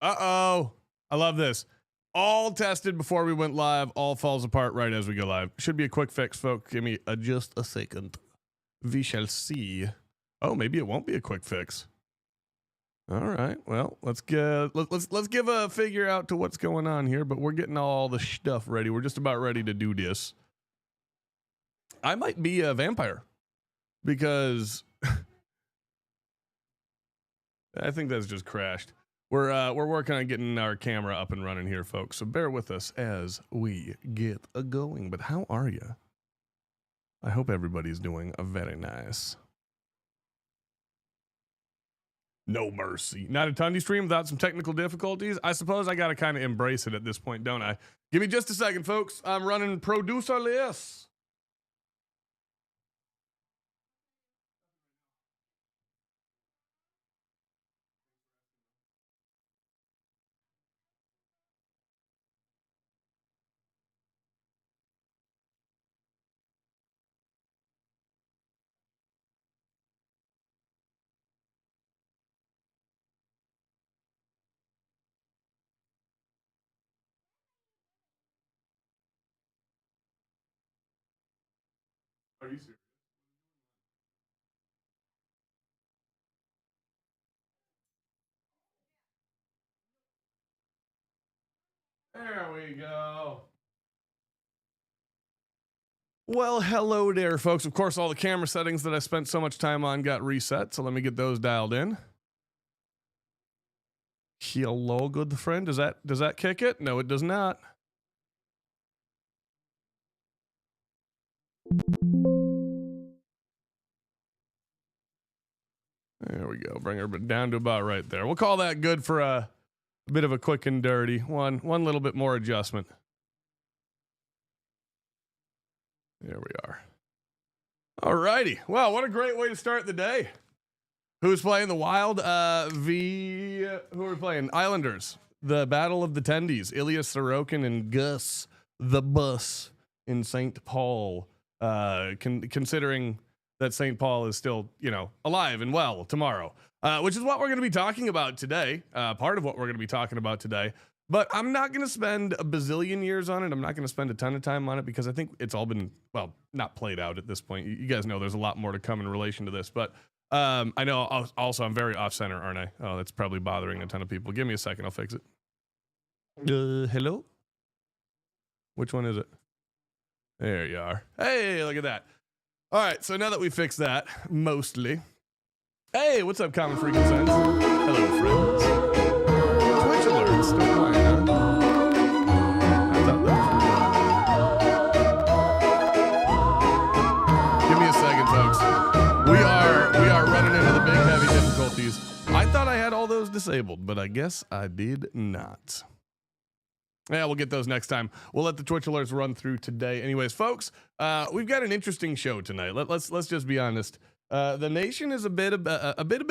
Uh-oh. I love this. All tested before we went live. All falls apart right as we go live. Should be a quick fix, folks. Give me just a second. We shall see. Oh, maybe it won't be a quick fix. All right. Well, let's give a figure out to what's going on here, but we're getting all the stuff ready. We're just about ready to do this. I might be a vampire because I think that's just crashed. We're working on getting our camera up and running here, folks. So bear with us as we get going. But how are you? I hope everybody's doing very nice. No mercy. Not a Tundy stream without some technical difficulties. I suppose I got to kind of embrace it at this point, don't I? Give me just a second, folks. I'm running producer list. Are you serious? There we go. Well, hello there, folks. Of course, all the camera settings that I spent so much time on got reset, so let me get those dialed in. Hello, good friend. Does that kick it? No, it does not. There we go. Bring her down to about right there. We'll call that good for a bit of a quick and dirty. One little bit more adjustment. There we are. All righty. Well, what a great way to start the day. Who's playing the Wild? Who are we playing? Islanders. the Battle of the Tendies, Ilya Sorokin and Gus the Bus in St. Paul. Considering that St. Paul is still, alive and well tomorrow, which is what we're going to be talking about today. Part of what we're going to be talking about today. But I'm not going to spend a bazillion years on it. I'm not going to spend a ton of time on it because I think it's all been, not played out at this point. You guys know there's a lot more to come in relation to this. But I know also I'm very off center, aren't I? Oh, that's probably bothering a ton of people. Give me a second. I'll fix it. Hello? Which one is it? There you are. Hey, look at that. All right. So now that we fixed that, mostly. Hey, what's up, Common Freaking Sense? Hello, friends. Twitch alerts. Don't mind, huh? I thought that was Give me a second, folks. We are running into the big heavy difficulties. I thought I had all those disabled, but I guess I did not. Yeah, we'll get those next time. We'll let the Twitch alerts run through today. Anyways, folks, we've got an interesting show tonight. Let's just be honest. The nation is a bit of a bit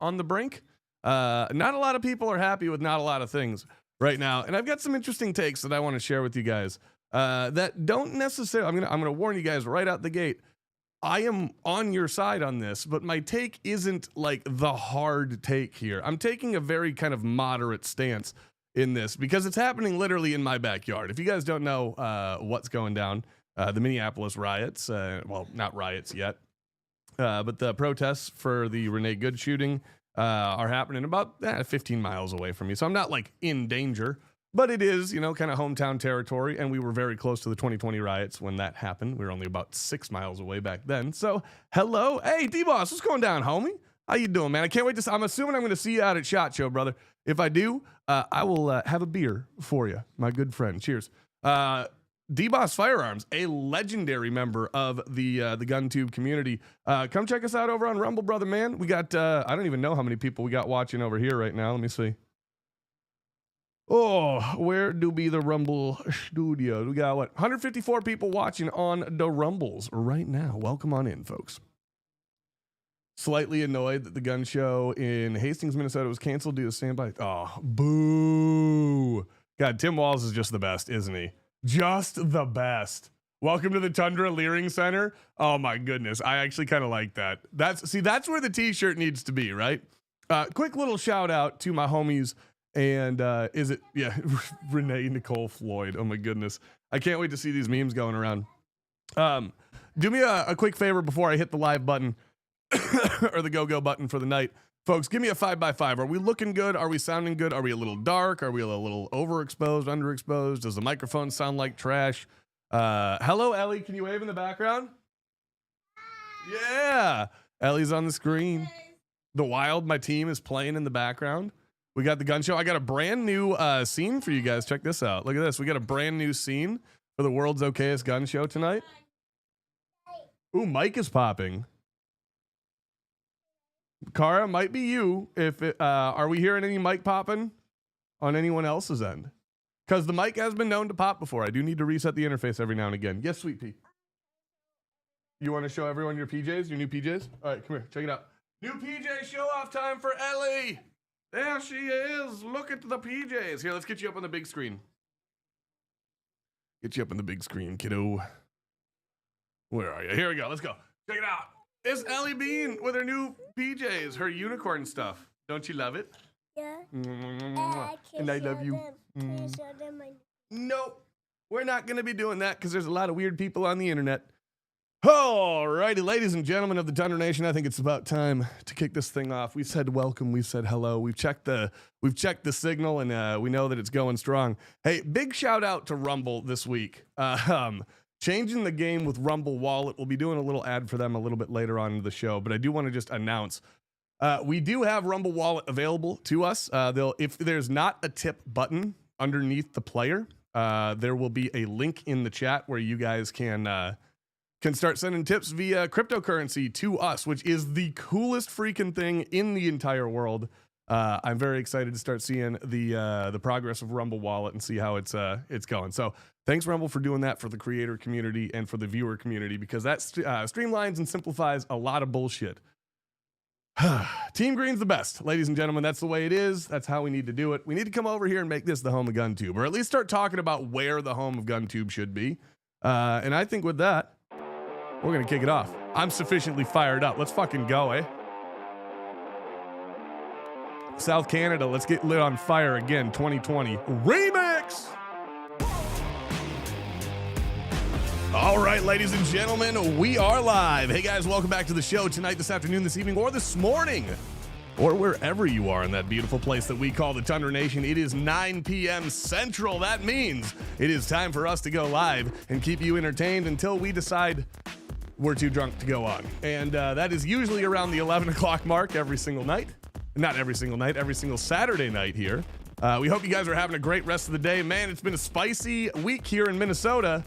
on the brink. Not a lot of people are happy with not a lot of things right now, and I've got some interesting takes that I want to share with you guys. That don't necessarily. I'm gonna warn you guys right out the gate. I am on your side on this, but my take isn't like the hard take here. I'm taking a very kind of moderate stance in this because it's happening literally in my backyard. If you guys don't know what's going down, the Minneapolis riots, well, not riots yet, but the protests for the Renee Good shooting are happening about 15 miles away from me. So I'm not like in danger. But it is, kind of hometown territory, and we were very close to the 2020 riots when that happened. We were only about 6 miles away back then. So, hello. Hey, D-Boss, what's going down, homie? How you doing, man? I can't wait to I'm assuming I'm going to see you out at SHOT Show, brother. If I do, I will have a beer for you, my good friend. Cheers. D-Boss Firearms, a legendary member of the GunTube community. Come check us out over on Rumble, brother, man. We got, I don't even know how many people we got watching over here right now. Let me see. Oh, where do be the Rumble studio? We got 154 people watching on the Rumbles right now. Welcome on in, folks. Slightly annoyed that the gun show in Hastings, Minnesota was canceled due to standby. Oh, boo. God, Tim Walls is just the best, isn't he? Just the best. Welcome to the Tundra Leering Center. Oh my goodness. I actually kind of like that. That's where the t-shirt needs to be, right? Quick little shout out to my homies. And Renee Nicole Floyd. Oh my goodness. I can't wait to see these memes going around. Do me a quick favor before I hit the live button or the go button for the night. Folks, give me a 5x5. Are we looking good? Are we sounding good? Are we a little dark? Are we a little overexposed, underexposed? Does the microphone sound like trash? Hello, Ellie. Can you wave in the background? Yeah. Ellie's on the screen. The Wild, my team, is playing in the background. We got the gun show. I got a brand new scene for you guys. Check this out. Look at this. We got a brand new scene for the world's okayest gun show tonight. Ooh, Mike is popping. Kara, might be you. Are we hearing any mic popping on anyone else's end? Because the mic has been known to pop before. I do need to reset the interface every now and again. Yes, sweet pea. You want to show everyone your PJs, your new PJs? All right, come here. Check it out. New PJ show off time for Ellie. There she is. Look at the PJs. Here, let's get you up on the big screen. Get you up on the big screen, kiddo. Where are you? Here we go. Let's go. Check it out. It's Ellie Bean with her new PJs, her unicorn stuff. Don't you love it? Yeah. And I love you. Nope. We're not going to be doing that because there's a lot of weird people on the internet. All righty, ladies and gentlemen of the Tundra Nation, I think it's about time to kick this thing off. We've said welcome, we've said hello, we've checked the signal, and we know that it's going strong. Hey, big shout out to Rumble this week. Changing the game with Rumble Wallet. We'll be doing a little ad for them a little bit later on in the show, but I do want to just announce we do have Rumble Wallet available to us. If there's not a tip button underneath the player, there will be a link in the chat where you guys can start sending tips via cryptocurrency to us, which is the coolest freaking thing in the entire world. I'm very excited to start seeing the progress of Rumble Wallet and see how it's going. So thanks, Rumble, for doing that for the creator community and for the viewer community, because that streamlines and simplifies a lot of bullshit. Team Green's the best, ladies and gentlemen. That's the way it is. That's how we need to do it. We need to come over here and make this the home of GunTube, or at least start talking about where the home of GunTube should be. And I think with that, we're going to kick it off. I'm sufficiently fired up. Let's fucking go, eh? South Canada, let's get lit on fire again. 2020 remix. All right, ladies and gentlemen, we are live. Hey guys, welcome back to the show tonight, this afternoon, this evening, or this morning, or wherever you are in that beautiful place that we call the Tundra Nation. It is 9 p.m. Central. That means it is time for us to go live and keep you entertained until we decide we're too drunk to go on. And that is usually around the 11 o'clock mark every single night. Not every single night, every single Saturday night here. We hope you guys are having a great rest of the day. Man, it's been a spicy week here in Minnesota.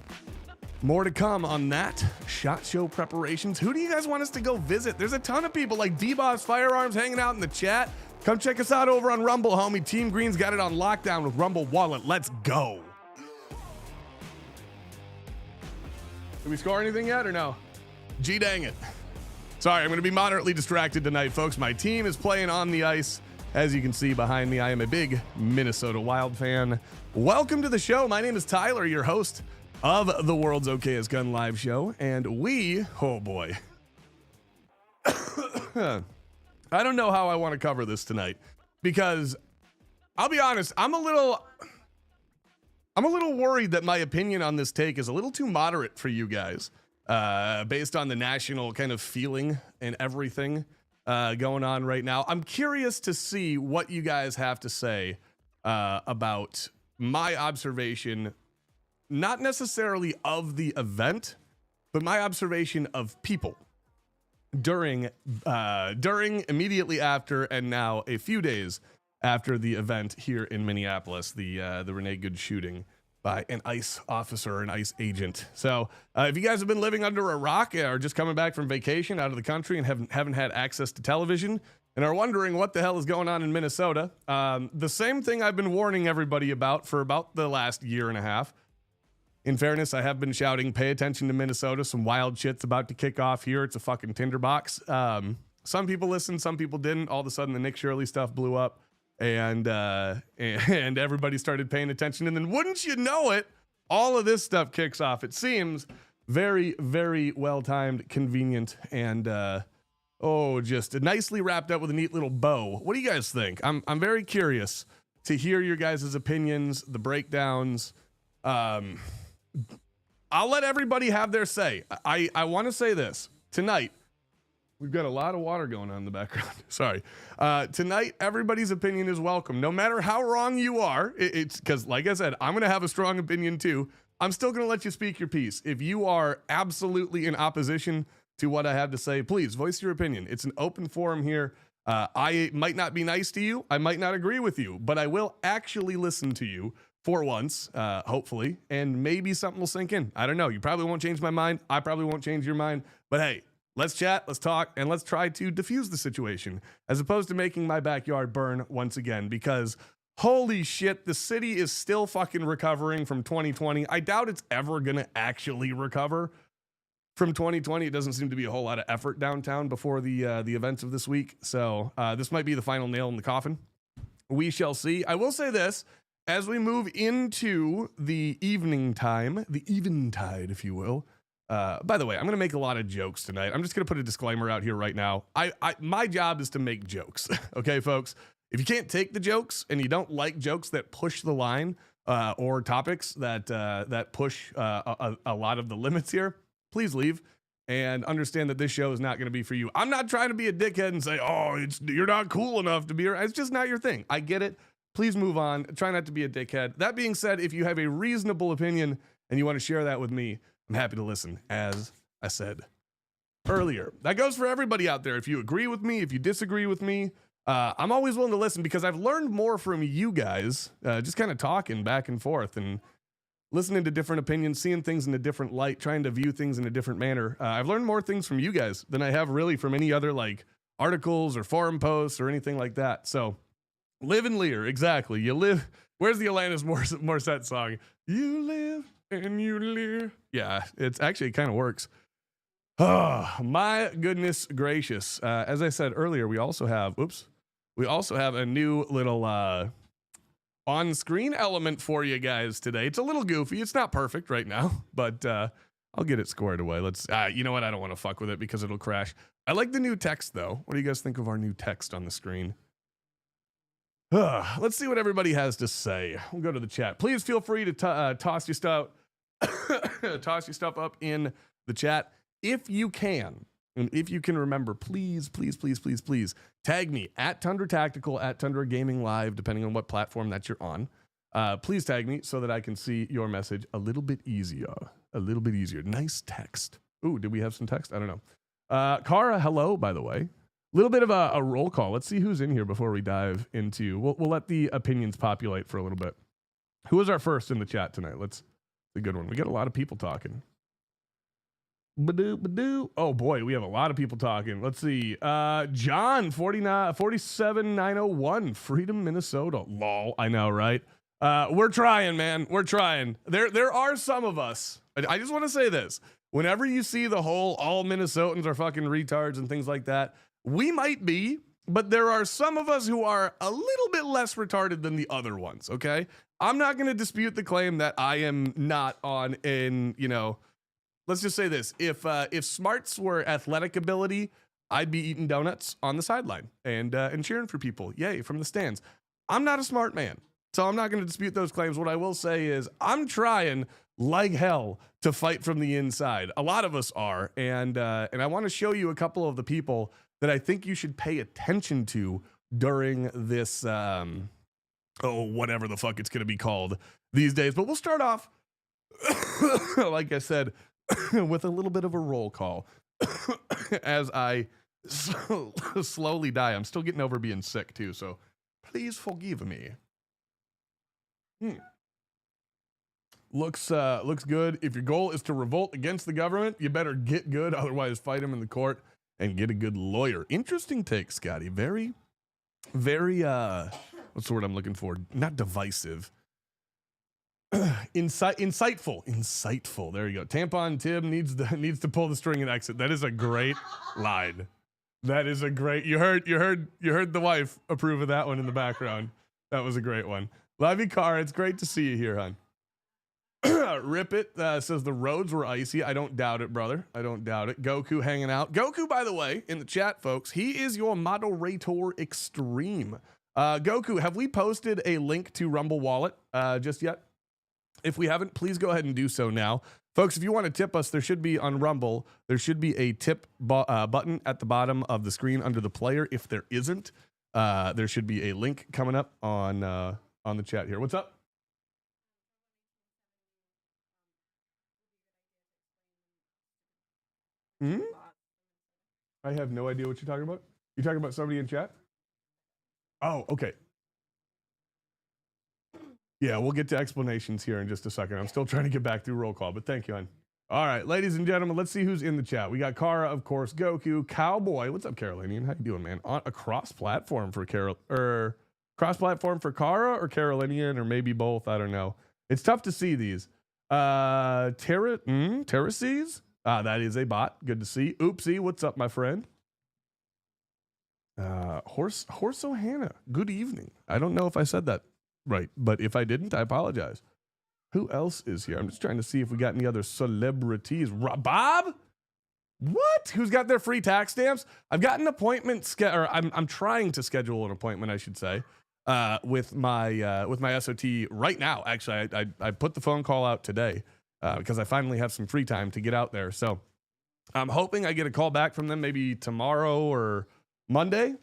More to come on that. SHOT Show preparations. Who do you guys want us to go visit? There's a ton of people like D-Boss Firearms hanging out in the chat. Come check us out over on Rumble, homie. Team Green's got it on lockdown with Rumble Wallet. Let's go. Did we score anything yet or no? Gee dang it. Sorry, I'm going to be moderately distracted tonight, folks. My team is playing on the ice. As you can see behind me, I am a big Minnesota Wild fan. Welcome to the show. My name is Tyler, your host of the World's Okayest Gun Live show, and oh boy. I don't know how I want to cover this tonight, because I'll be honest, I'm a little worried that my opinion on this take is a little too moderate for you guys, based on the national kind of feeling and everything going on right now. I'm curious to see what you guys have to say about my observation, not necessarily of the event, but my observation of people during, immediately after, and now a few days after the event here in Minneapolis, the Renee Good shooting by an ICE officer, an ICE agent. So if you guys have been living under a rock or just coming back from vacation out of the country and haven't had access to television and are wondering what the hell is going on in Minnesota, the same thing I've been warning everybody about for about the last year and a half. In fairness, I have been shouting, pay attention to Minnesota. Some wild shit's about to kick off here. It's a fucking tinderbox. Some people listened, some people didn't. All of a sudden, the Nick Shirley stuff blew up, and everybody started paying attention. And then, wouldn't you know it, all of this stuff kicks off. It seems very, very well-timed, convenient, and just nicely wrapped up with a neat little bow. What do you guys think? I'm very curious to hear your guys' opinions, the breakdowns. I'll let everybody have their say. I want to say this. Tonight, we've got a lot of water going on in the background. Sorry. Tonight, everybody's opinion is welcome. No matter how wrong you are, it's because, like I said, I'm going to have a strong opinion too. I'm still going to let you speak your piece. If you are absolutely in opposition to what I have to say, please voice your opinion. It's an open forum here. I might not be nice to you. I might not agree with you, but I will actually listen to you. For once, hopefully, and maybe something will sink in. I don't know. You probably won't change my mind. I probably won't change your mind. But hey, let's chat, let's talk, and let's try to diffuse the situation, as opposed to making my backyard burn once again, because holy shit, the city is still fucking recovering from 2020. I doubt it's ever going to actually recover from 2020. It doesn't seem to be a whole lot of effort downtown before the events of this week. So this might be the final nail in the coffin. We shall see. I will say this. As we move into the evening time, the eventide, if you will. By the way, I'm going to make a lot of jokes tonight. I'm just going to put a disclaimer out here right now. My job is to make jokes. Okay, folks? If you can't take the jokes and you don't like jokes that push the line or topics that push a lot of the limits here, please leave and understand that this show is not going to be for you. I'm not trying to be a dickhead and say, you're not cool enough to be here. It's just not your thing. I get it. Please move on. Try not to be a dickhead. That being said, if you have a reasonable opinion and you want to share that with me, I'm happy to listen, as I said earlier. That goes for everybody out there. If you agree with me, if you disagree with me, I'm always willing to listen, because I've learned more from you guys, just kind of talking back and forth and listening to different opinions, seeing things in a different light, trying to view things in a different manner. I've learned more things from you guys than I have really from any other articles or forum posts or anything like that. So live and leer. Exactly. You live. Where's the Alanis Morissette song? You live and you leer. Yeah, it kind of works. Oh, my goodness gracious. As I said earlier, we also have a new little on-screen element for you guys today. It's a little goofy. It's not perfect right now, but I'll get it squared away. Let's, you know what? I don't want to fuck with it because it'll crash. I like the new text, though. What do you guys think of our new text on the screen? Let's see what everybody has to say. We'll go to the chat. Please feel free to toss your stuff up in the chat if you can. And if you can remember, please tag me at Tundra Tactical, at Tundra Gaming Live, depending on what platform that you're on. Please tag me so that I can see your message a little bit easier. Nice text. Ooh, did we have some text? I don't know. Kara, hello, by the way. A little bit of a roll call. Let's see who's in here before we dive into. We'll let the opinions populate for a little bit. Who was our first in the chat tonight? Let's a good one. We got a lot of people talking. Badoo. Oh boy, we have a lot of people talking. Let's see. John 47901, Freedom, Minnesota. Lol. I know, right? We're trying, man. We're trying. There are some of us. I just want to say this. Whenever you see the whole all Minnesotans are fucking retards and things like that, we might be, but there are some of us who are a little bit less retarded than the other ones, okay? I'm not going to dispute the claim that I am not on in, let's just say this. If smarts were athletic ability, I'd be eating donuts on the sideline and cheering for people. Yay, from the stands. I'm not a smart man, so I'm not going to dispute those claims. What I will say is I'm trying like hell to fight from the inside. A lot of us are, and I want to show you a couple of the people that I think you should pay attention to during this, whatever the fuck it's going to be called these days. But we'll start off, like I said, with a little bit of a roll call as I slowly die. I'm still getting over being sick too, so please forgive me. Looks good. If your goal is to revolt against the government, you better get good. Otherwise, fight him in the court and get a good lawyer. Interesting take, Scotty. Very, very, what's the word I'm looking for? Not divisive. Insightful. There you go. Tampon Tim needs to pull the string and exit. That is a great line. That is a great. You heard the wife approve of that one in the background. That was a great one. Love you, Car. It's great to see you here, hon. Rip it says the roads were icy. I don't doubt it, brother. I don't doubt it. Goku hanging out. Goku, by the way, in the chat, folks, he is your moderator extreme. Goku, have we posted a link to Rumble Wallet just yet? If we haven't, please go ahead and do so now. Folks, if you want to tip us, there should be on Rumble, there should be a tip button at the bottom of the screen under the player. If there isn't, there should be a link coming up on the chat here. What's up? I have no idea what you're talking about. You're talking about somebody in chat? Oh, okay. Yeah, we'll get to explanations here in just a second. I'm still trying to get back through roll call, but thank you, hon. All right, ladies and gentlemen, let's see who's in the chat. We got Kara, of course, Goku, Cowboy. What's up, Carolinian? How you doing, man? On a cross-platform for cross-platform for Kara or Carolinian or maybe both. I don't know. It's tough to see these. Terraces? That is a bot. Good to see. Oopsie, what's up, my friend? Horse Ohana. Good evening. I don't know if I said that right, but if I didn't, I apologize. Who else is here? I'm just trying to see if we got any other celebrities. Bob? What? Who's got their free tax stamps? I've got an appointment or I'm trying to schedule an appointment, I should say, with my SOT right now. Actually, I put the phone call out today because I finally have some free time to get out there. So I'm hoping I get a call back from them maybe tomorrow or Monday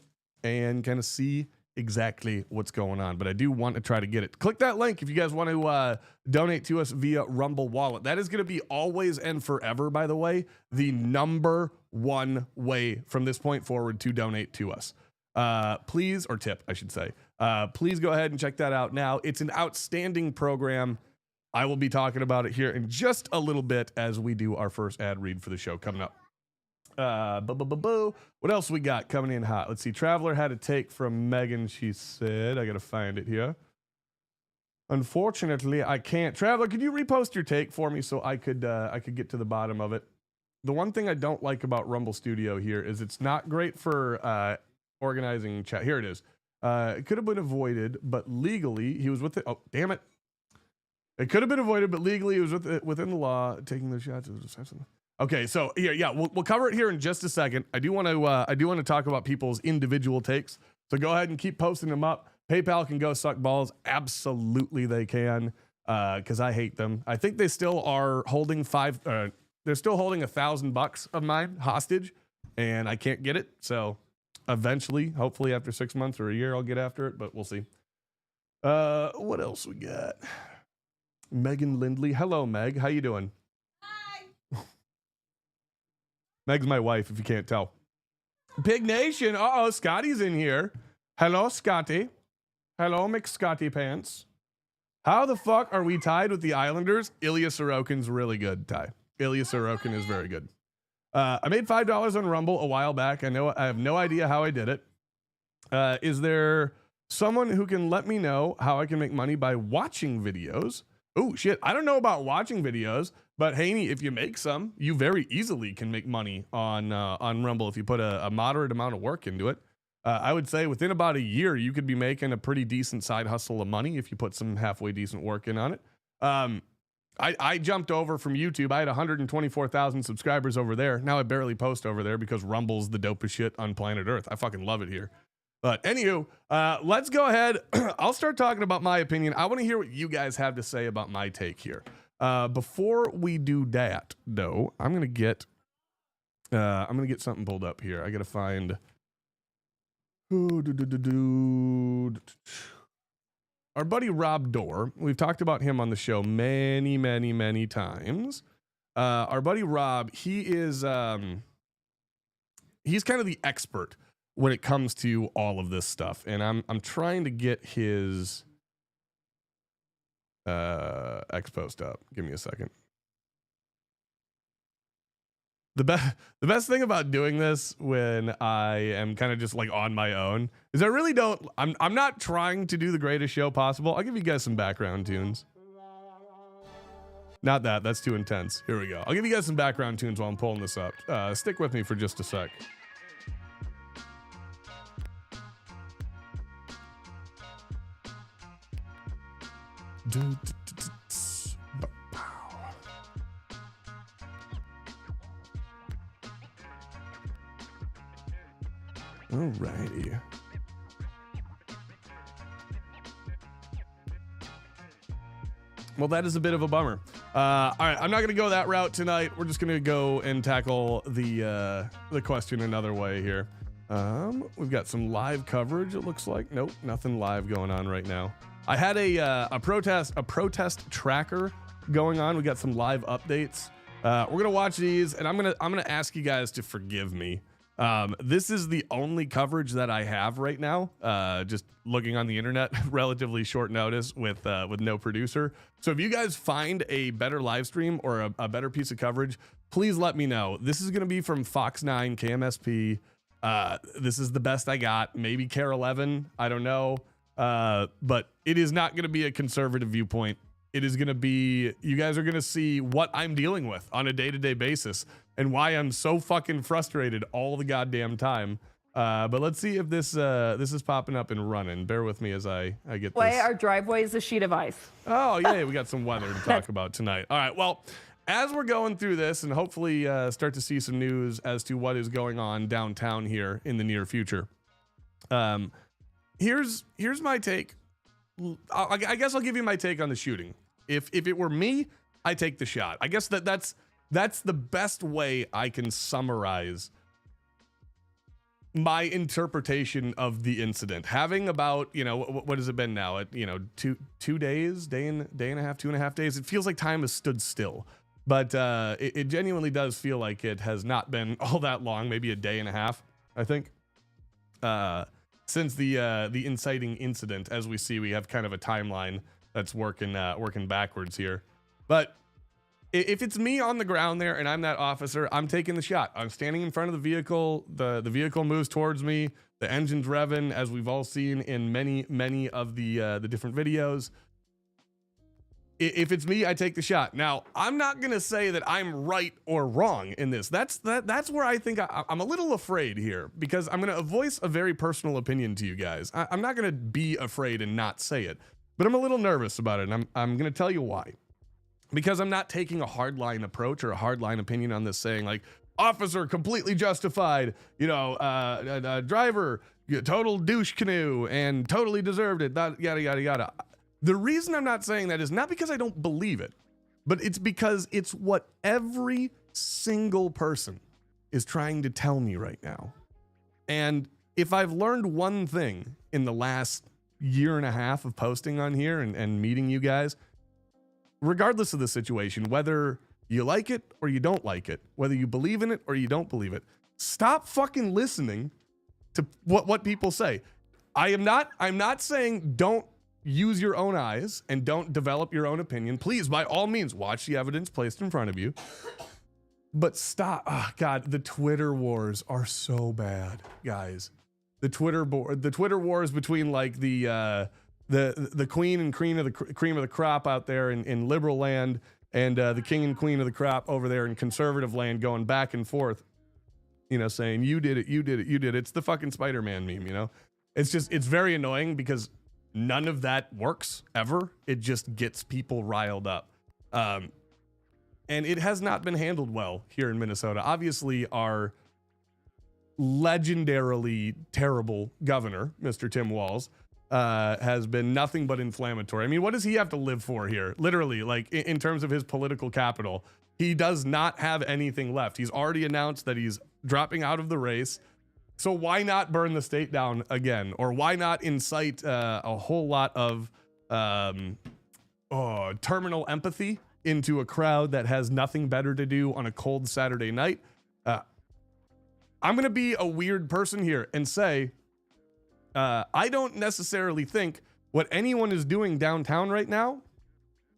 and kind of see exactly what's going on, but I do want to try to get it. Click that link if you guys want to donate to us via Rumble Wallet. That is going to be always and forever, by the way, the number one way from this point forward to donate to us. Please, or tip, I should say. Please go ahead and check that out now. It's an outstanding program. I will be talking about it here in just a little bit as we do our first ad read for the show coming up. What else we got coming in hot? Let's see. Traveler had a take from Megan. She said, I gotta find it here. Unfortunately, I can't. Traveler, could you repost your take for me so I could get to the bottom of it? the one thing I don't like about Rumble Studio here is it's not great for organizing chat. Here it is. It could have been avoided, but legally he was with it. Oh, damn it. It could have been avoided, but legally it was within the law. Taking those shots. Okay, so here, yeah, we'll cover it here in just a second. I do want to talk about people's individual takes. So go ahead and keep posting them up. PayPal can go suck balls. Absolutely, they can. Because I hate them. I think they still are holding they're still holding $1,000 of mine hostage, and I can't get it. So eventually, hopefully after 6 months or a year, I'll get after it, but we'll see. What else we got? Megan Lindley. Hello, Meg. How you doing? Hi. Meg's my wife, if you can't tell. Pig Nation. Uh-oh, Scotty's in here. Hello, Scotty. Hello, McScotty Pants. How the fuck are we tied with the Islanders? Ilya Sorokin's really good, Ty. Ilya Sorokin is very good. I made $5 on Rumble a while back. I have no idea how I did it. Is there someone who can let me know how I can make money by watching videos? Oh, shit. I don't know about watching videos, but Haney, if you make some, you very easily can make money on Rumble if you put a moderate amount of work into it. I would say within about a year, you could be making a pretty decent side hustle of money if you put some halfway decent work in on it. I jumped over from YouTube. I had 124,000 subscribers over there. Now I barely post over there because Rumble's the dopest shit on planet Earth. I fucking love it here. But anywho, let's go ahead. I'll start talking about my opinion. I want to hear what you guys have to say about my take here. Before we do that, though, I'm gonna get something pulled up here. I gotta find. Our buddy Rob Dorr. We've talked about him on the show many, many, many times. Our buddy Rob, he is he's kind of the expert when it comes to all of this stuff, and I'm trying to get his X post up. Give me a second. The best thing about doing this when I am kind of just like on my own is I really don't. I'm not trying to do the greatest show possible. I'll give you guys some background tunes. Not that. That's too intense. Here we go. I'll give you guys some background tunes while I'm pulling this up. Stick with me for just a sec. Alrighty. Well, that is a bit of a bummer. All right, I'm not going to go that route tonight. We're just going to go and tackle the question another way here. We've got some live coverage, it looks like. Nope, nothing live going on right now. I had a protest tracker going on. We got some live updates. We're going to watch these, and I'm going to ask you guys to forgive me. This is the only coverage that I have right now. Just looking on the internet, relatively short notice with no producer. So if you guys find a better live stream or a better piece of coverage, please let me know. This is going to be from Fox 9, KMSP. This is the best I got. Maybe Care 11. I don't know. But it is not going to be a conservative viewpoint. It is going to be, you guys are going to see what I'm dealing with on a day-to-day basis and why I'm so fucking frustrated all the goddamn time. But let's see if this is popping up and running. Bear with me as I get this. Our driveway is a sheet of ice. Oh, yeah, we got some weather to talk about tonight. All right, well, as we're going through this and hopefully start to see some news as to what is going on downtown here in the near future. Here's my take. I guess I'll give you my take on the shooting. If it were me, I take the shot. I guess that's the best way I can summarize my interpretation of the incident. Having about, what has it been now? 2 days, day and a half, 2.5 days. It feels like time has stood still, but it genuinely does feel like it has not been all that long. Maybe a day and a half, I think. Since the inciting incident, as we see, we have kind of a timeline that's working backwards here. But if it's me on the ground there and I'm that officer, I'm taking the shot. I'm standing in front of the vehicle. The vehicle moves towards me. The engine's revving, as we've all seen in many of the different videos. If it's me, I take the shot. Now, I'm not gonna say that I'm right or wrong in this. That's where I think I'm a little afraid here, because I'm gonna voice a very personal opinion to you guys. I'm not gonna be afraid and not say it, but I'm a little nervous about it, and I'm gonna tell you why. Because I'm not taking a hardline approach or a hardline opinion on this, saying like, officer completely justified, driver total douche canoe and totally deserved it, yada yada yada. The reason I'm not saying that is not because I don't believe it, but it's because it's what every single person is trying to tell me right now. And if I've learned one thing in the last year and a half of posting on here and meeting you guys, regardless of the situation, whether you like it or you don't like it, whether you believe in it or you don't believe it, stop fucking listening to what people say. I'm not saying don't use your own eyes and don't develop your own opinion. Please, by all means, watch the evidence placed in front of you. But stop. Oh, God, the Twitter wars are so bad, guys. The Twitter wars between like the queen and cream of the crop out there in liberal land, and the king and queen of the crop over there in conservative land, going back and forth, saying you did it, you did it, you did it. It's the fucking Spider-Man meme, It's very annoying because none of that works ever. It just gets people riled up. And it has not been handled well here in Minnesota. Obviously, our legendarily terrible governor, Mr. Tim Walz, has been nothing but inflammatory. I mean, what does he have to live for here? Literally, like in terms of his political capital, he does not have anything left. He's already announced that he's dropping out of the race. So why not burn the state down again? Or why not incite a whole lot of terminal empathy into a crowd that has nothing better to do on a cold Saturday night? I'm going to be a weird person here and say, I don't necessarily think what anyone is doing downtown right now,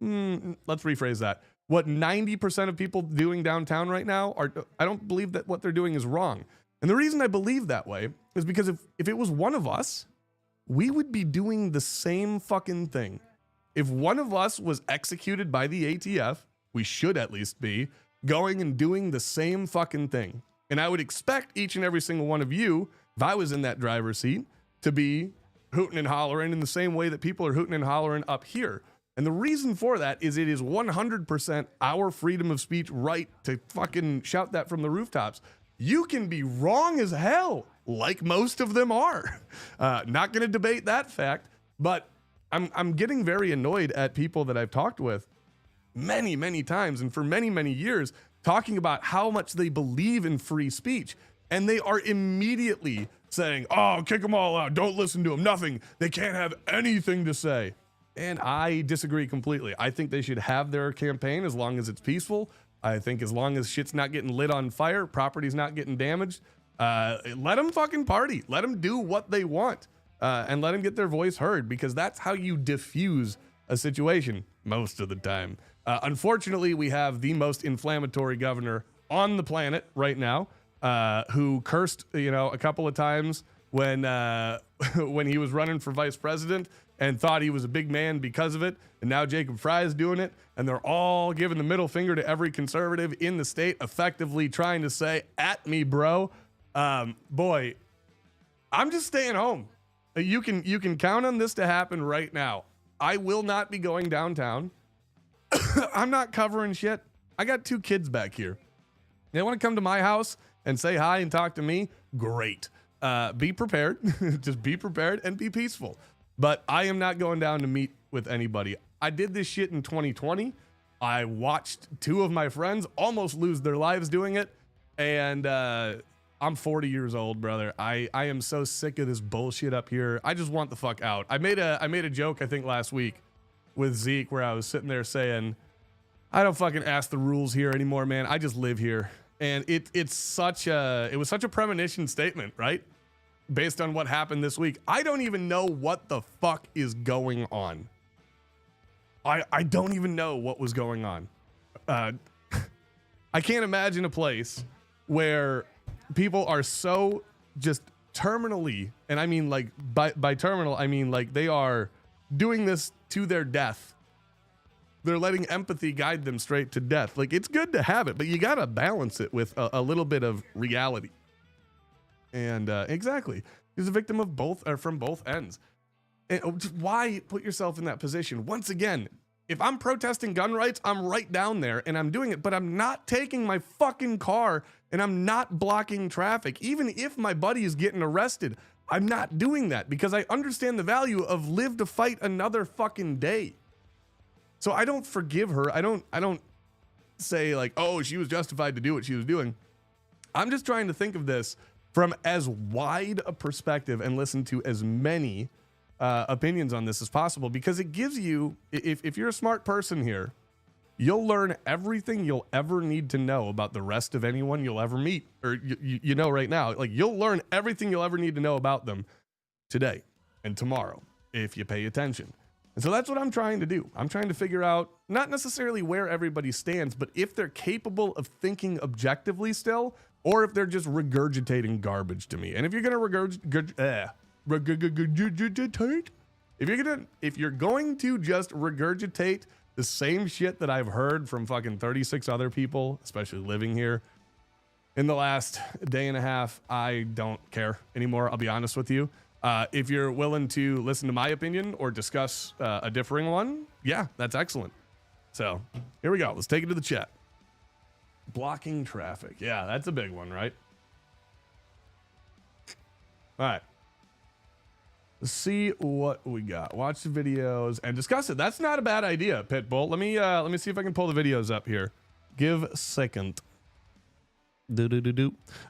let's rephrase that. What 90% of people doing downtown right now I don't believe that what they're doing is wrong. And the reason I believe that way is because if it was one of us, we would be doing the same fucking thing. If one of us was executed by the ATF, we should at least be going and doing the same fucking thing. And I would expect each and every single one of you, if I was in that driver's seat, to be hooting and hollering in the same way that people are hooting and hollering up here. And the reason for that is it is 100% our freedom of speech right to fucking shout that from the rooftops. You can be wrong as hell, like most of them are. Not going to debate that fact, but I'm getting very annoyed at people that I've talked with many, many times and for many, many years, talking about how much they believe in free speech. And they are immediately saying, oh, kick them all out. Don't listen to them. Nothing. They can't have anything to say. And I disagree completely. I think they should have their campaign as long as it's peaceful. I think as long as shit's not getting lit on fire, property's not getting damaged, let them fucking party. Let them do what they want, and let them get their voice heard, because that's how you diffuse a situation most of the time. Unfortunately, we have the most inflammatory governor on the planet right now, who cursed, a couple of times when he was running for vice president and thought he was a big man because of it. And now Jacob Fry is doing it. And they're all giving the middle finger to every conservative in the state, effectively trying to say, at me, bro. Boy, I'm just staying home. You can count on this to happen right now. I will not be going downtown. I'm not covering shit. I got 2 kids back here. They want to come to my house and say hi and talk to me. Great. Be prepared. Just be prepared and be peaceful. But I am not going down to meet with anybody. I did this shit in 2020. I watched 2 of my friends almost lose their lives doing it. And I'm 40 years old, brother. I am so sick of this bullshit up here. I just want the fuck out. I made a joke, I think, last week with Zeke, where I was sitting there saying, I don't fucking ask the rules here anymore, man. I just live here. And it was such a premonition statement, right? Based on what happened this week. I don't even know what the fuck is going on. I don't even know what was going on. I can't imagine a place where people are so just terminally, and I mean like by terminal, I mean like they are doing this to their death They're letting empathy guide them straight to death. Like, it's good to have it, but you got to balance it with a little bit of reality. And exactly. He's a victim of both, or from both ends. And why put yourself in that position? Once again, if I'm protesting gun rights, I'm right down there and I'm doing it, but I'm not taking my fucking car and I'm not blocking traffic. Even if my buddy is getting arrested, I'm not doing that because I understand the value of live to fight another fucking day. So I don't forgive her. I don't say like, oh, she was justified to do what she was doing. I'm just trying to think of this from as wide a perspective and listen to as many opinions on this as possible, because it gives you, if you're a smart person here, you'll learn everything you'll ever need to know about the rest of anyone you'll ever meet, or you know right now. Like, you'll learn everything you'll ever need to know about them today and tomorrow if you pay attention. And so that's what I'm trying to do. I'm trying to figure out not necessarily where everybody stands, but if they're capable of thinking objectively still, or if they're just regurgitating garbage to me. And if you're gonna regurgitate, if you're going to just regurgitate the same shit that I've heard from fucking 36 other people, especially living here in the last day and a half, I don't care anymore. I'll be honest with you. If you're willing to listen to my opinion or discuss a differing one, yeah, that's excellent. So here we go. Let's take it to the chat. Blocking traffic. Yeah, that's a big one, right? All right. Let's see what we got. Watch the videos and discuss it. That's not a bad idea, Pitbull. Let me see if I can pull the videos up here. Give a second. It'd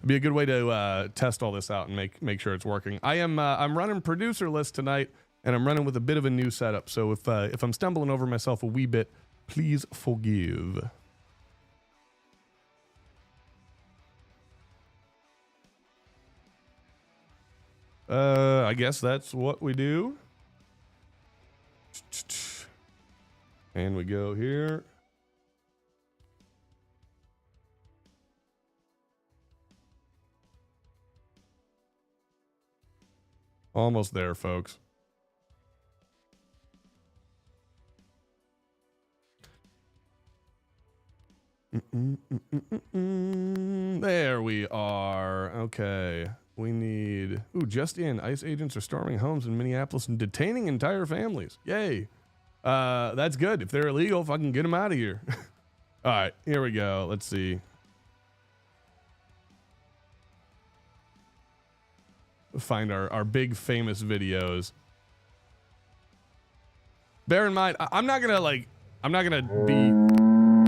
be a good way to test all this out and make sure it's working. I'm running producer list tonight, and I'm running with a bit of a new setup. So if I'm stumbling over myself a wee bit, please forgive. I guess that's what we do. And we go here. Almost there, folks. There we are. Okay. We need... Ooh, just in. ICE agents are storming homes in Minneapolis and detaining entire families. Yay. That's good. If they're illegal, fucking get them out of here. All right, here we go. Let's see. We'll find our big famous videos. Bear in mind, I'm not gonna be...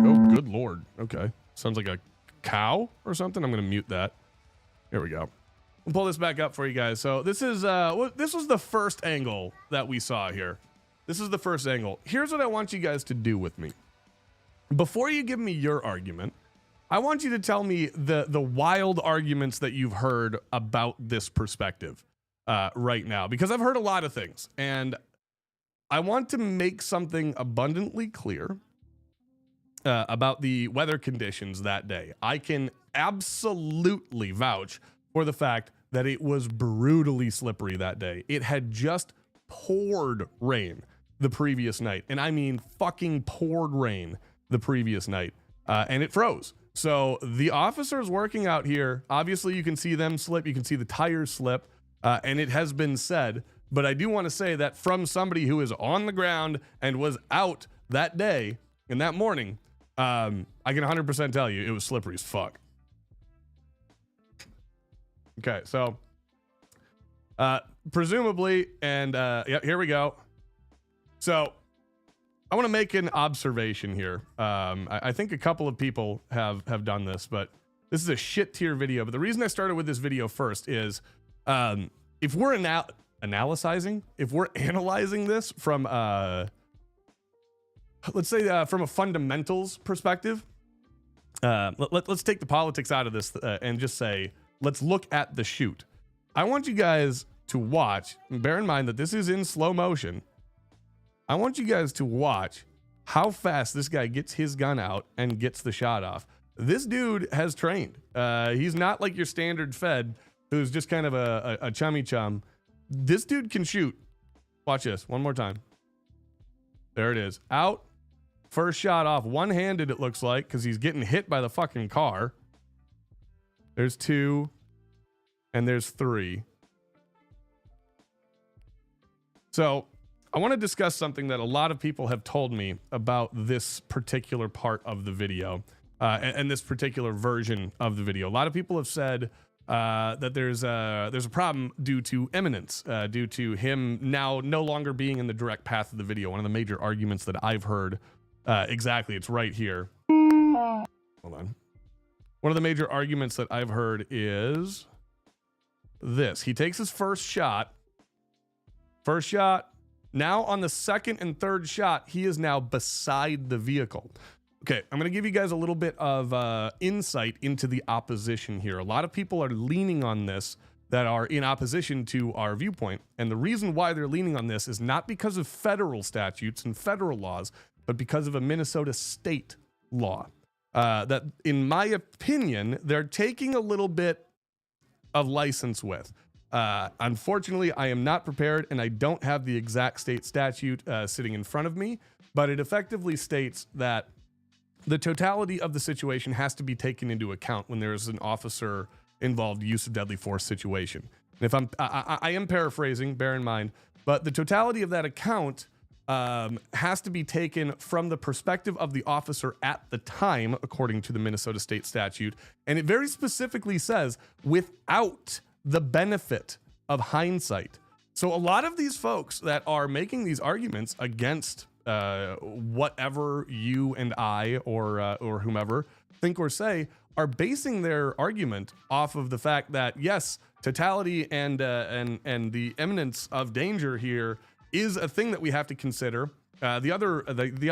Oh, good Lord. Okay. Sounds like a cow or something. I'm gonna mute that. Here we go. We'll pull this back up for you guys. So this is this was the first angle that we saw here. This is the first angle. Here's what I want you guys to do with me. Before you give me your argument, I want you to tell me the wild arguments that you've heard about this perspective right now, because I've heard a lot of things, and I want to make something abundantly clear about the weather conditions that day. I can absolutely vouch for the fact that it was brutally slippery that day. It had just poured rain the previous night. And I mean fucking poured rain the previous night. And it froze. So the officers working out here, obviously you can see them slip. You can see the tires slip. And it has been said. But I do want to say that from somebody who is on the ground and was out that day and that morning, I can 100% tell you it was slippery as fuck. Okay, so presumably, and yeah, here we go. So I want to make an observation here. I think a couple of people have done this, but this is a shit tier video. But the reason I started with this video first is if we're analyzing this from let's say from a fundamentals perspective, let's take the politics out of this and just say, let's look at the shoot. I want you guys to watch, bear in mind that this is in slow motion. I want you guys to watch how fast this guy gets his gun out and gets the shot off. This dude has trained. He's not like your standard Fed who's just kind of a chummy chum. This dude can shoot. Watch this one more time. There it is. Out, First shot off one-handed, it looks like, because he's getting hit by the fucking car. There's 2, and there's 3. So I want to discuss something that a lot of people have told me about this particular part of the video, and this particular version of the video. A lot of people have said that there's a problem due to imminence, due to him now no longer being in the direct path of the video. One of the major arguments that I've heard, exactly, it's right here. Hold on. One of the major arguments that I've heard is this. He takes his first shot. Now on the second and third shot, he is now beside the vehicle. Okay, I'm going to give you guys a little bit of insight into the opposition here. A lot of people are leaning on this that are in opposition to our viewpoint. And the reason why they're leaning on this is not because of federal statutes and federal laws, but because of a Minnesota state law. That, in my opinion, they're taking a little bit of license with. Unfortunately, I am not prepared, and I don't have the exact state statute sitting in front of me, but it effectively states that the totality of the situation has to be taken into account when there is an officer involved use of deadly force situation. And if I am paraphrasing, bear in mind, but the totality of that account has to be taken from the perspective of the officer at the time, according to the Minnesota state statute. And it very specifically says without the benefit of hindsight. So a lot of these folks that are making these arguments against whatever you and I or whomever think or say are basing their argument off of the fact that, yes, totality and the imminence of danger here is a thing that we have to consider. The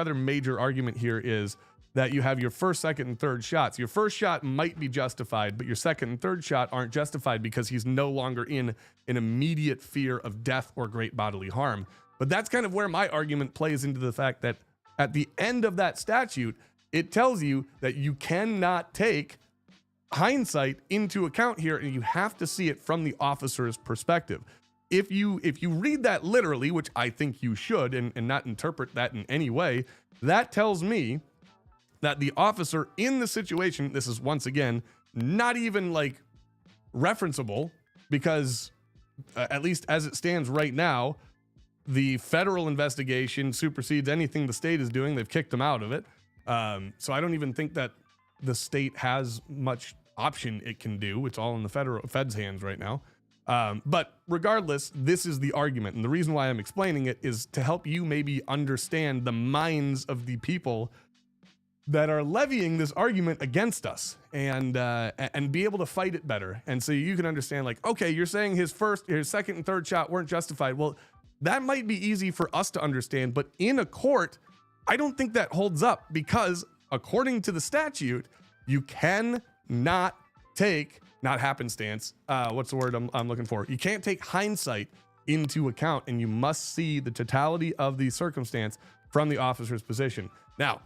other major argument here is that you have your first, second, and third shots. Your first shot might be justified, but your second and third shot aren't justified because he's no longer in an immediate fear of death or great bodily harm. But that's kind of where my argument plays into the fact that at the end of that statute, it tells you that you cannot take hindsight into account here, and you have to see it from the officer's perspective. If you read that literally, which I think you should, and not interpret that in any way, that tells me that the officer in the situation, this is once again not even like referenceable, because at least as it stands right now, the federal investigation supersedes anything the state is doing. They've kicked them out of it. So I don't even think that the state has much option it can do. It's all in the fed's hands right now. But regardless, this is the argument. And the reason why I'm explaining it is to help you maybe understand the minds of the people that are levying this argument against us, and be able to fight it better. And so you can understand, like, okay, you're saying his second and third shot weren't justified. Well, that might be easy for us to understand, but in a court, I don't think that holds up, because according to the statute, you cannot take, not happenstance, what's the word I'm looking for? You can't take hindsight into account, and you must see the totality of the circumstance from the officer's position. Now,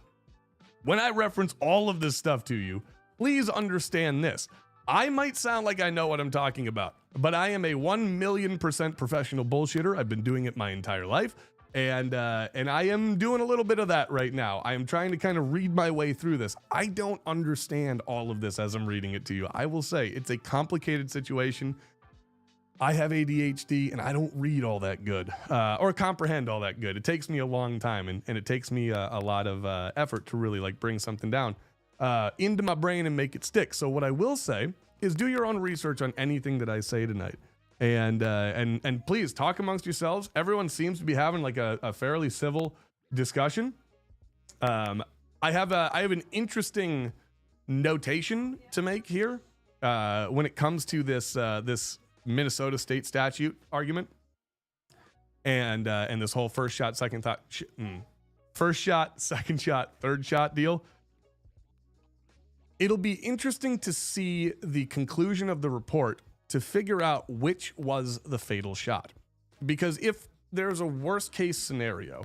when I reference all of this stuff to you, please understand this. I might sound like I know what I'm talking about, but I am a 1,000,000% professional bullshitter. I've been doing it my entire life, and I am doing a little bit of that right now. I am trying to kind of read my way through this. I don't understand all of this as I'm reading it to you. I will say it's a complicated situation. I have ADHD, and I don't read all that good, or comprehend all that good. It takes me a long time, and it takes me a lot of effort to really like bring something down into my brain and make it stick. So what I will say is do your own research on anything that I say tonight, and please talk amongst yourselves. Everyone seems to be having like a fairly civil discussion. I have an interesting notation to make here when it comes to this Minnesota state statute argument, and this whole first shot, second shot, second shot, third shot deal. It'll be interesting to see the conclusion of the report to figure out which was the fatal shot, because if there's a worst case scenario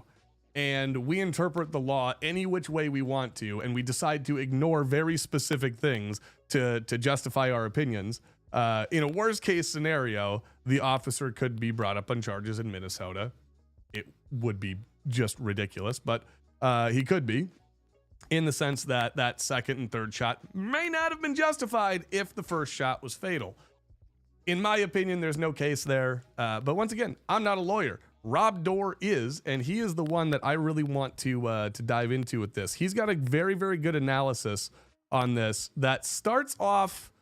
and we interpret the law any which way we want to, and we decide to ignore very specific things to justify our opinions, in a worst case scenario, the officer could be brought up on charges in Minnesota. It would be just ridiculous, but He could be, in the sense that that second and third shot may not have been justified if the first shot was fatal. In my opinion, there's no case there. But once again, I'm not a lawyer. Rob Dorr is, and he is the one that I really want to dive into with this. He's got a very, very good analysis on this that starts off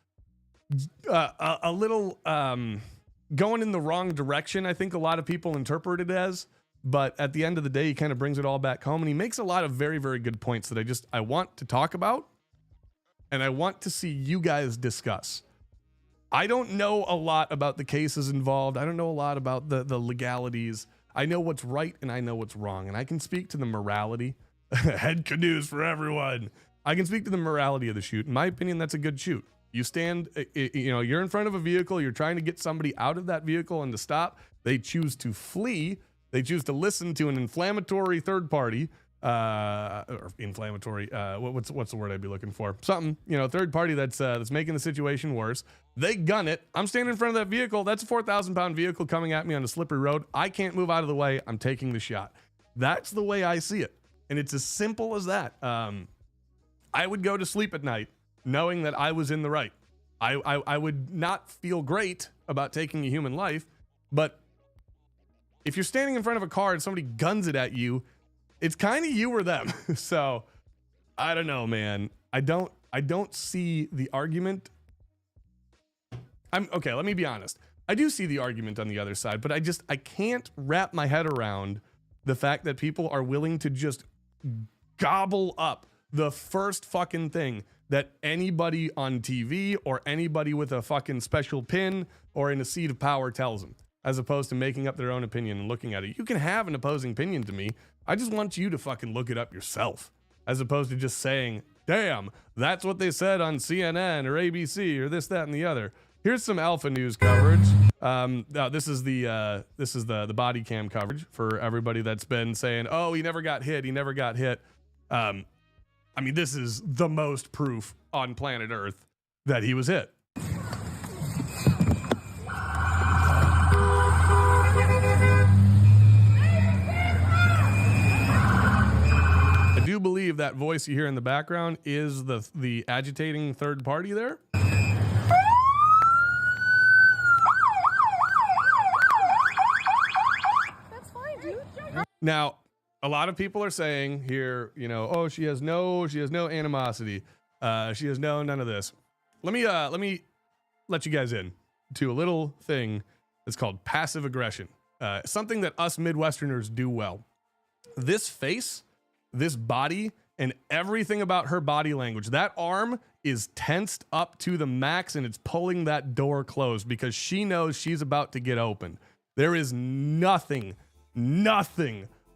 a little going in the wrong direction. I think a lot of people interpret it as, but at the end of the day, he kind of brings it all back home, and he makes a lot of very, very good points that I want to talk about, and I want to see you guys discuss. I don't know a lot about the cases involved. I don't know a lot about the legalities. I know what's right and I know what's wrong, and I can speak to the morality. Head canoes for everyone. I can speak to the morality of the shoot. In my opinion, that's a good shoot. You stand, you're in front of a vehicle. You're trying to get somebody out of that vehicle and to stop. They choose to flee. They choose to listen to an inflammatory third party. Or inflammatory, what's the word I'd be looking for? Something, third party that's making the situation worse. They gun it. I'm standing in front of that vehicle. That's a 4,000-pound vehicle coming at me on a slippery road. I can't move out of the way. I'm taking the shot. That's the way I see it. And it's as simple as that. I would go to sleep at night knowing that I was in the right. I would not feel great about taking a human life, but if you're standing in front of a car and somebody guns it at you, it's kind of you or them. So I don't know, man. I don't see the argument. Okay, let me be honest. I do see the argument on the other side, but I can't wrap my head around the fact that people are willing to just gobble up the first fucking thing that anybody on TV or anybody with a fucking special pin or in a seat of power tells them, as opposed to making up their own opinion and looking at it. You can have an opposing opinion to me. I just want you to fucking look it up yourself, as opposed to just saying, damn, that's what they said on CNN or ABC or this, that, and the other. Here's some Alpha News coverage. This is the body cam coverage for everybody that's been saying, oh, he never got hit. He never got hit. I mean, this is the most proof on planet Earth that he was hit. I do believe that voice you hear in the background is the agitating third party there. That's fine, dude. Now, a lot of people are saying here, oh, she has no animosity. She has none of this. Let me let you guys in to a little thing that's called passive aggression. Something that us Midwesterners do well. This face, this body, and everything about her body language. That arm is tensed up to the max and it's pulling that door closed because she knows she's about to get open. There is nothing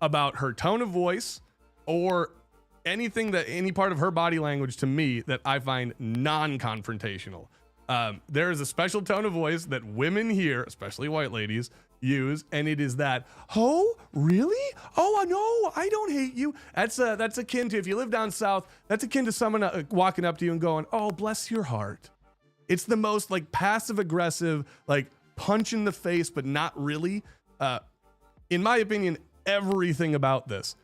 about her tone of voice or anything that any part of her body language to me that I find non-confrontational. There is a special tone of voice that women here, especially white ladies, use, and it is that, oh, really? Oh, no, I don't hate you. That's akin to, if you live down south, that's akin to someone walking up to you and going, oh, bless your heart. It's the most like passive aggressive, like punch in the face, but not really. In my opinion, everything about this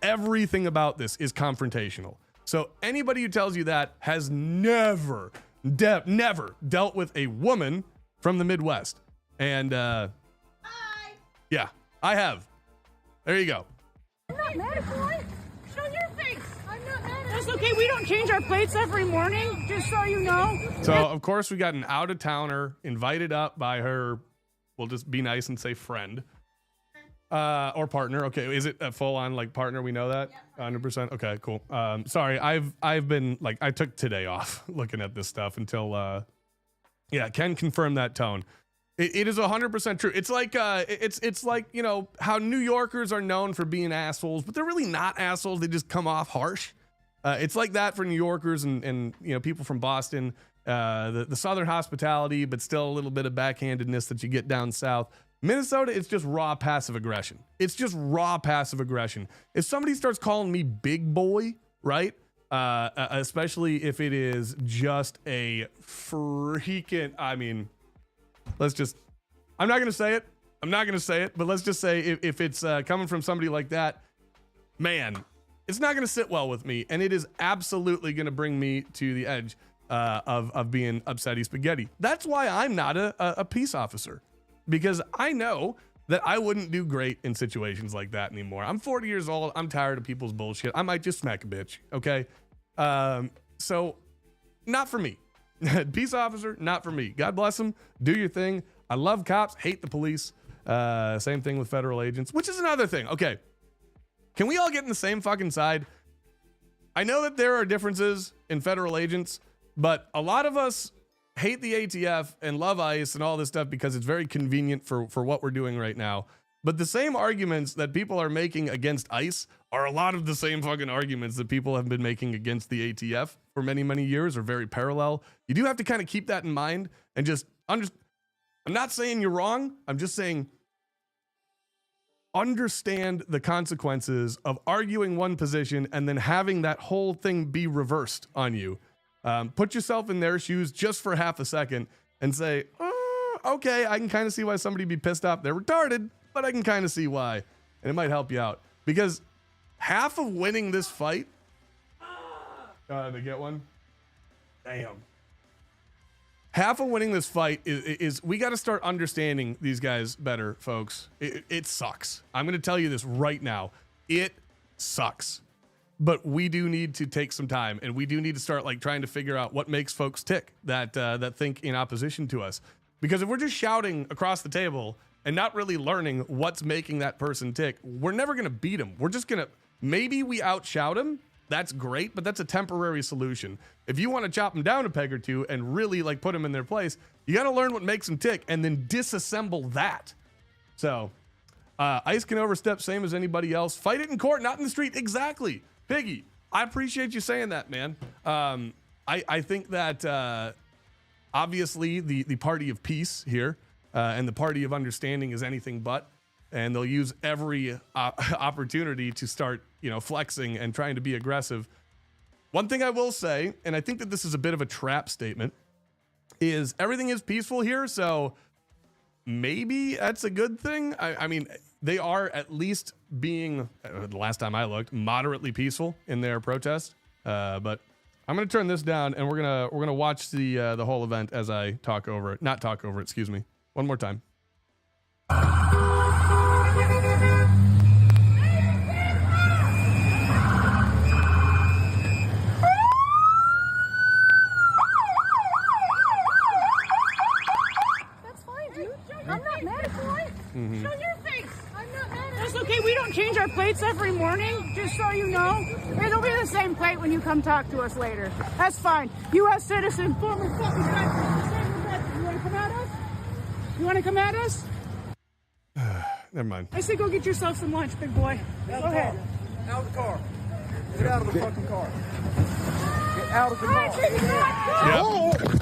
is confrontational. So anybody who tells you that has never dealt with a woman from the Midwest. And yeah, I have. There you go. I'm not mad at you. Show your face. I'm not mad at you. That's okay. We don't change our plates every morning, just so you know. So, of course, we got an out-of-towner invited up by her, we'll just be nice and say friend. Or partner. Okay, is it a full-on like partner? We know that? 100%? Okay, cool. Sorry, I've been like, I took today off looking at this stuff until, Ken confirmed that tone. It is 100% true. It's like it's like, how New Yorkers are known for being assholes, but they're really not assholes. They just come off harsh. It's like that for New Yorkers and people from Boston. The Southern hospitality, but still a little bit of backhandedness that you get down south. Minnesota, it's just raw passive aggression. It's just raw passive aggression. If somebody starts calling me big boy, right? Especially if it is just a freaking, I'm not going to say it, but let's just say if it's coming from somebody like that, man, it's not going to sit well with me, and it is absolutely going to bring me to the edge of being upsetty spaghetti. That's why I'm not a peace officer, because I know that I wouldn't do great in situations like that anymore. I'm 40 years old. I'm tired of people's bullshit. I might just smack a bitch. Okay. So not for me. Peace officer, not for me. God bless them. Do your thing. I love cops, hate the police. Same thing with federal agents, which is another thing. Okay. Can we all get in the same fucking side? I know that there are differences in federal agents, but a lot of us hate the ATF and love ICE and all this stuff because it's very convenient for what we're doing right now. But the same arguments that people are making against ICE are a lot of the same fucking arguments that people have been making against the ATF for many, many years, are very parallel. You do have to kind of keep that in mind and just I'm not saying you're wrong. I'm just saying understand the consequences of arguing one position and then having that whole thing be reversed on you. Put yourself in their shoes just for half a second and say, okay, I can kind of see why somebody be pissed off. They're retarded, but I can kind of see why. And it might help you out, because half of winning this fight, they get one. Damn. Half of winning this fight is we got to start understanding these guys better, folks. It sucks. I'm going to tell you this right now. It sucks. But we do need to take some time, and we do need to start like trying to figure out what makes folks tick that think in opposition to us. Because if we're just shouting across the table and not really learning what's making that person tick, we're never going to beat them. We're just going to, maybe we outshout them. That's great, but that's a temporary solution. If you want to chop them down a peg or two and really like put them in their place, you got to learn what makes them tick and then disassemble that. So ICE can overstep, same as anybody else. Fight it in court, not in the street. Exactly. Piggy, I appreciate you saying that, man. I think that obviously the party of peace here and the party of understanding is anything but, and they'll use every opportunity to start, flexing and trying to be aggressive. One thing I will say, and I think that this is a bit of a trap statement, is everything is peaceful here, so maybe that's a good thing. I mean, they are at least being, the last time I looked, moderately peaceful in their protest. But I'm gonna turn this down, and we're gonna watch the whole event as I talk over it. Not talk over it, excuse me. One more time. Show your face. I'm not mad at That's okay. We don't change our plates every morning, just so you know. It'll be the same plate when you come talk to us later. That's fine. U.S. citizen, former fucking veteran. You want to come at us? You want to come at us? Never mind. I say go get yourself some lunch, big boy. Go ahead. Out of the car. Get out of the fucking car. Get out of the car.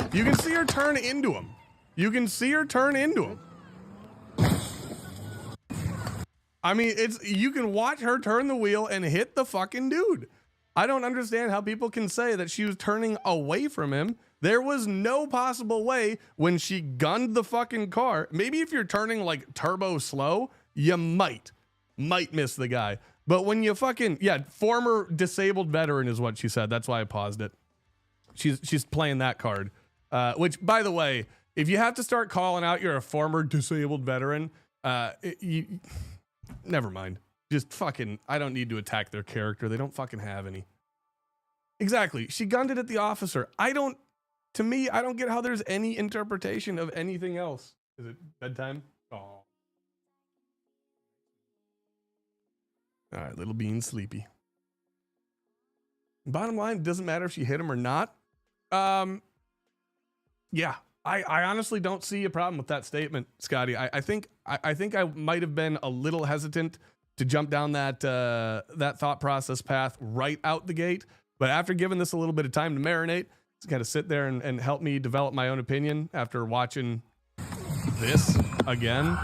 Yep. You can see her turn into him. You can see her turn into him. I mean, you can watch her turn the wheel and hit the fucking dude. I don't understand how people can say that she was turning away from him. There was no possible way when she gunned the fucking car. Maybe if you're turning like turbo slow, you might miss the guy. But when you fucking, former disabled veteran is what she said. That's why I paused it. She's playing that card. Which, by the way, if you have to start calling out you're a former disabled veteran, never mind. Just fucking, I don't need to attack their character. They don't fucking have any. Exactly. She gunned it at the officer. To me, I don't get how there's any interpretation of anything else. Is it bedtime? Oh. All right, little bean sleepy. Bottom line, it doesn't matter if she hit him or not. Yeah. I honestly don't see a problem with that statement, Scotty. I think I might have been a little hesitant to jump down that thought process path right out the gate. But after giving this a little bit of time to marinate, it's got to sit there and help me develop my own opinion after watching this again.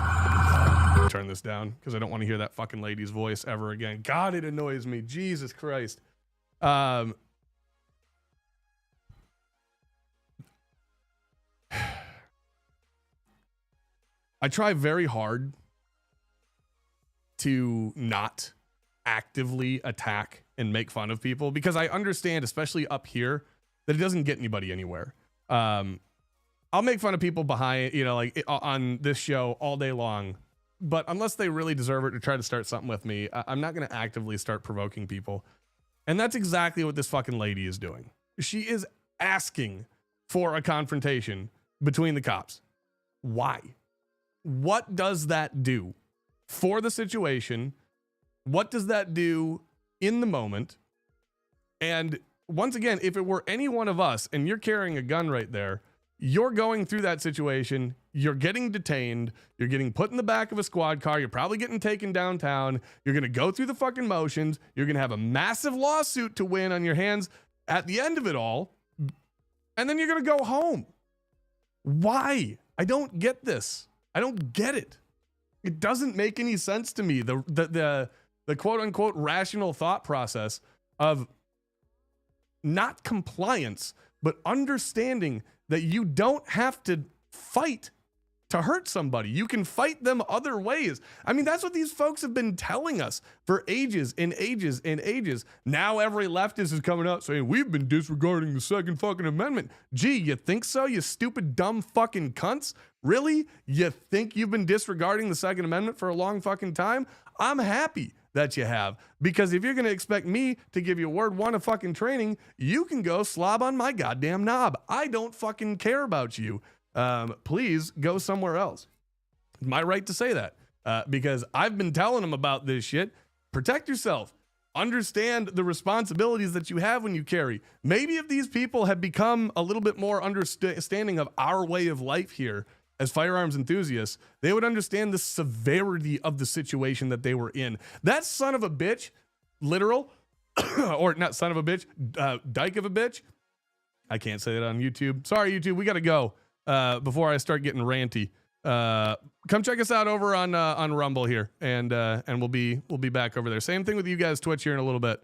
Turn this down because I don't want to hear that fucking lady's voice ever again. God, it annoys me. Jesus Christ. I try very hard to not actively attack and make fun of people, because I understand, especially up here, that it doesn't get anybody anywhere. I'll make fun of people behind, like on this show all day long, but unless they really deserve it to try to start something with me, I'm not going to actively start provoking people. And that's exactly what this fucking lady is doing. She is asking for a confrontation between the cops. Why? What does that do for the situation? What does that do in the moment? And once again, if it were any one of us and you're carrying a gun right there, you're going through that situation, you're getting detained, you're getting put in the back of a squad car, you're probably getting taken downtown, you're going to go through the fucking motions, you're going to have a massive lawsuit to win on your hands at the end of it all, and then you're going to go home. Why? I don't get this. I don't get it. It doesn't make any sense to me. The quote unquote rational thought process of not compliance, but understanding that you don't have to fight to hurt somebody. You can fight them other ways. I mean, that's what these folks have been telling us for ages and ages and ages. Now every leftist is coming out saying, we've been disregarding the Second fucking Amendment. Gee, you think so, you stupid, dumb fucking cunts? Really? You think you've been disregarding the Second Amendment for a long fucking time? I'm happy that you have, because if you're going to expect me to give you word one of fucking training, you can go slob on my goddamn knob. I don't fucking care about you. Please go somewhere else. It's my right to say that, because I've been telling them about this shit. Protect yourself. Understand the responsibilities that you have when you carry. Maybe if these people had become a little bit more understanding of our way of life here as firearms enthusiasts, they would understand the severity of the situation that they were in. That son of a bitch, literal, or not son of a bitch, dyke of a bitch. I can't say that on YouTube. Sorry, YouTube, we got to go before I start getting ranty. Come check us out over on Rumble here, and we'll be back over there. Same thing with you guys, Twitch, here in a little bit.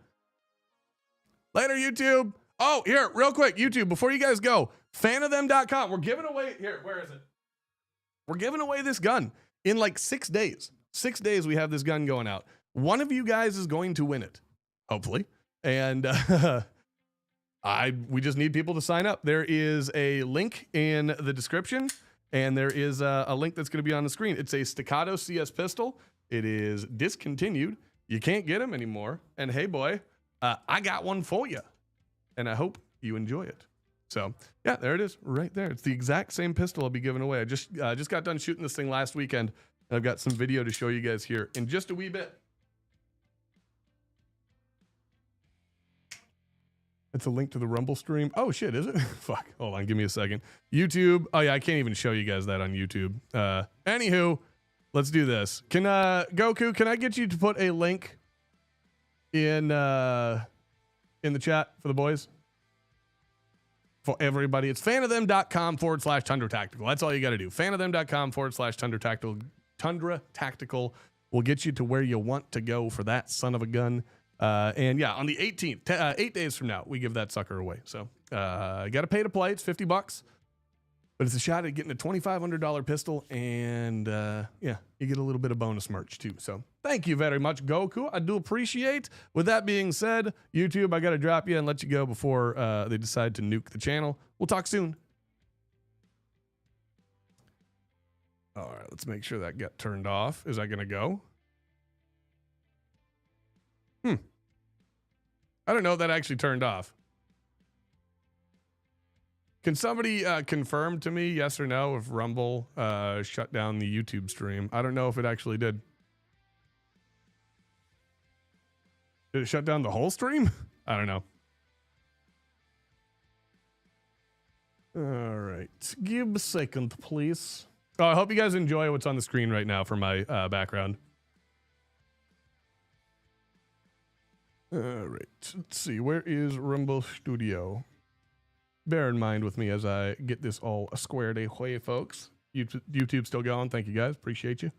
Later, YouTube. Oh, here, real quick, YouTube, before you guys go, fanofthem.com. We're giving away, here, where is it? We're giving away this gun in like 6 days. 6 days we have this gun going out. One of you guys is going to win it, hopefully. And we just need people to sign up. There is a link in the description, and there is a link that's going to be on the screen. It's a Staccato CS pistol. It is discontinued. You can't get them anymore. And hey, boy, I got one for you. And I hope you enjoy it. So, yeah, there it is right there. It's the exact same pistol I'll be giving away. I just got done shooting this thing last weekend, and I've got some video to show you guys here in just a wee bit. It's a link to the Rumble stream. Oh, shit, is it? Fuck. Hold on, give me a second. YouTube. Oh, yeah, I can't even show you guys that on YouTube. Anywho, let's do this. Can Goku, can I get you to put a link in the chat for the boys? For everybody, it's fanofthem.com/Tundra Tactical. That's all you got to do. Fanofthem.com/Tundra Tactical. Tundra Tactical will get you to where you want to go for that son of a gun. And yeah, on the 18th, 8 days from now, we give that sucker away. So you got to pay to play. It's $50, but it's a shot at getting a $2,500 pistol. And yeah, you get a little bit of bonus merch too. So thank you very much, Goku. I do appreciate. With that being said, YouTube, I got to drop you and let you go before they decide to nuke the channel. We'll talk soon. All right, let's make sure that got turned off. Is that going to go? I don't know if that actually turned off. Can somebody confirm to me, yes or no, if Rumble shut down the YouTube stream? I don't know if it actually did. Did it shut down the whole stream? I don't know. All right. Give a second, please. Oh, I hope you guys enjoy what's on the screen right now for my background. All right. Let's see. Where is Rumble Studio? Bear in mind with me as I get this all squared away, folks. YouTube still going. Thank you, guys. Appreciate you.